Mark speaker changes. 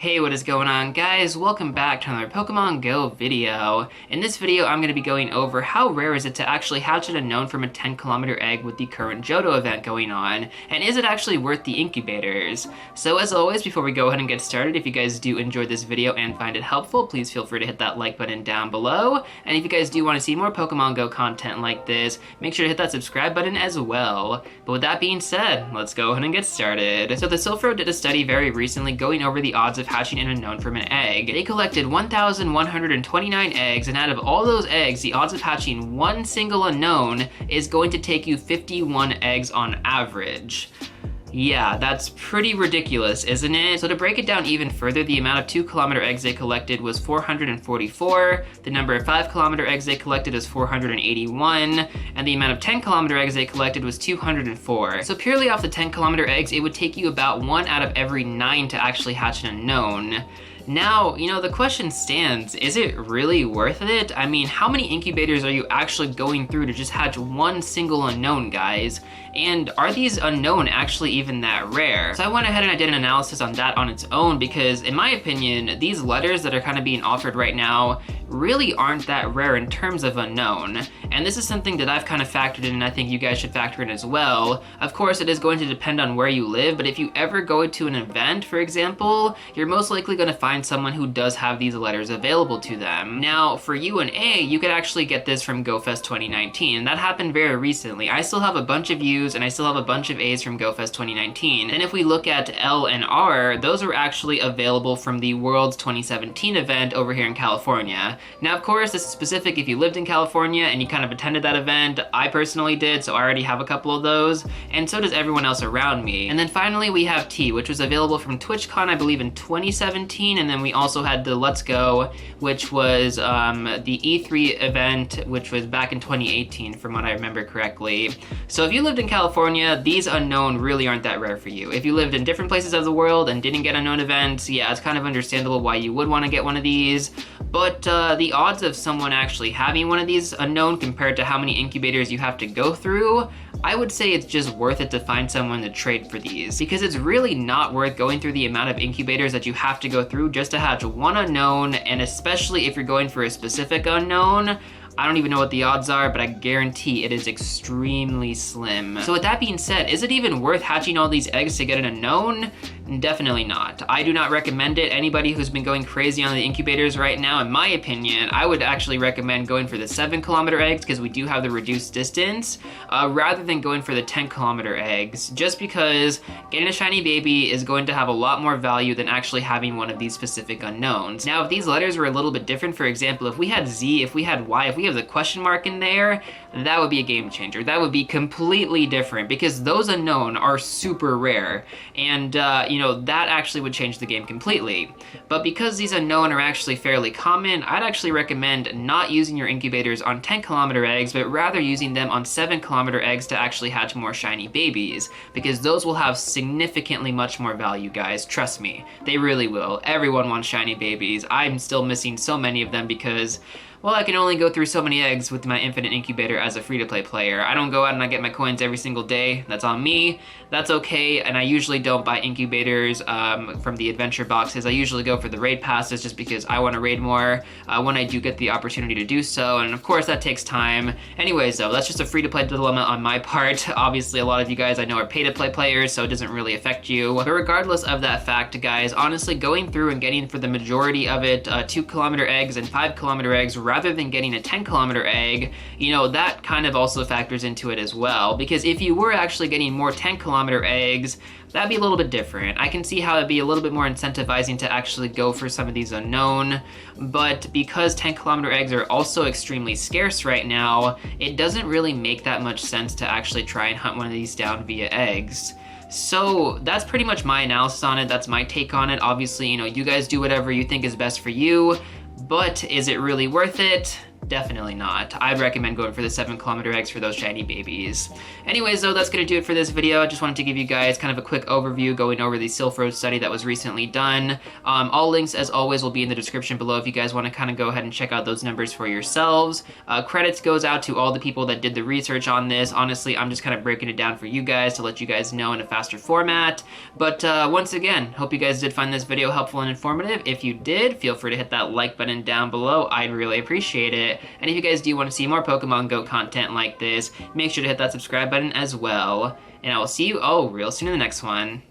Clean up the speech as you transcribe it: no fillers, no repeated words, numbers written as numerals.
Speaker 1: Hey, what is going on, guys? Welcome back to another Pokemon Go video. In this video, I'm going to be going over how rare is it to actually hatch an Unown from a 10-kilometer egg with the current Johto event going on, and is it actually worth the incubators? So as always, before we go ahead and get started, if you guys do enjoy this video and find it helpful, please feel free to hit that like button down below, and if you guys do want to see more Pokemon Go content like this, make sure to hit that subscribe button as well. But with that being said, let's go ahead and get started. So the Silph Road did a study very recently going over the odds of hatching an Unown from an egg. They collected 1,129 eggs, and out of all those eggs, the odds of hatching one single Unown is going to take you 51 eggs on average. Yeah, that's pretty ridiculous, isn't it? So to break it down even further, the amount of 2-kilometer eggs they collected was 444, the number of 5-kilometer eggs they collected was 481, and the amount of 10-kilometer eggs they collected was 204. So purely off the 10-kilometer eggs, it would take you about 1 out of every 9 to actually hatch an Unown. Now, the question stands, is it really worth it? I mean, how many incubators are you actually going through to just hatch one single Unown, guys? And are these Unown actually even that rare? So I went ahead and I did an analysis on that on its own because, in my opinion, these letters that are kind of being offered right now really aren't that rare in terms of Unown. And this is something that I've kind of factored in, and I think you guys should factor in as well. Of course, it is going to depend on where you live, but if you ever go to an event, for example, you're most likely going to find someone who does have these letters available to them. Now, for UNA, you could actually get this from GoFest 2019. That happened very recently. I still have a bunch of U's and I still have a bunch of A's from GoFest 2019. And if we look at L and R, those were actually available from the Worlds 2017 event over here in California. Now, of course, this is specific if you lived in California and you kind of attended that event. I personally did, so I already have a couple of those, and so does everyone else around me. And then finally, we have T, which was available from TwitchCon, I believe, in 2017, and then we also had the Let's Go, which was the E3 event, which was back in 2018, from what I remember correctly. So if you lived in California, these Unown really aren't that rare for you. If you lived in different places of the world and didn't get Unown events, yeah, it's kind of understandable why you would want to get one of these, but the odds of someone actually having one of these Unown compared to how many incubators you have to go through, I would say it's just worth it to find someone to trade for these, because it's really not worth going through the amount of incubators that you have to go through just to hatch one Unown, and especially if you're going for a specific Unown. I don't even know what the odds are, but I guarantee it is extremely slim. So with that being said, is it even worth hatching all these eggs to get an Unown? Definitely not. I do not recommend it. Anybody who's been going crazy on the incubators right now, in my opinion, I would actually recommend going for the 7-kilometer eggs because we do have the reduced distance, rather than going for the 10-kilometer eggs, just because getting a shiny baby is going to have a lot more value than actually having one of these specific Unowns. Now, if these letters were a little bit different, for example, if we had Z, if we had Y, if we have the question mark in there, that would be a game changer. That would be completely different because those Unown are super rare, and that actually would change the game completely. But because these Unown are actually fairly common, I'd actually recommend not using your incubators on 10-kilometer eggs, but rather using them on 7-kilometer eggs to actually hatch more shiny babies, because those will have significantly much more value, guys. Trust me, they really will. Everyone wants shiny babies. I'm still missing so many of them because, well, I can only go through so many eggs with my infinite incubator as a free-to-play player. I don't go out and I get my coins every single day. That's on me. That's okay, and I usually don't buy incubators from the adventure boxes. I usually go for the raid passes just because I want to raid more when I do get the opportunity to do so, and of course that takes time. Anyways, though, that's just a free-to-play dilemma on my part. Obviously, a lot of you guys I know are pay-to-play players, so it doesn't really affect you. But regardless of that fact, guys, honestly, going through and getting for the majority of it 2-kilometer eggs and 5-kilometer eggs rather than getting a 10-kilometer egg, that kind of also factors into it as well, because if you were actually getting more 10-kilometer eggs, that'd be a little bit different. I can see how it'd be a little bit more incentivizing to actually go for some of these Unown, but because 10-kilometer eggs are also extremely scarce right now, it doesn't really make that much sense to actually try and hunt one of these down via eggs. So that's pretty much my analysis on it. That's my take on it. Obviously, you guys do whatever you think is best for you, but is it really worth it? Definitely not. I'd recommend going for the 7-kilometer eggs for those shiny babies. Anyways, though, that's going to do it for this video. I just wanted to give you guys kind of a quick overview going over the Silph Road study that was recently done. All links, as always, will be in the description below if you guys want to kind of go ahead and check out those numbers for yourselves. Credits goes out to all the people that did the research on this. Honestly, I'm just kind of breaking it down for you guys to let you guys know in a faster format. But once again, hope you guys did find this video helpful and informative. If you did, feel free to hit that like button down below. I'd really appreciate it. And if you guys do want to see more Pokemon Go content like this, make sure to hit that subscribe button as well. And I will see you all real soon in the next one.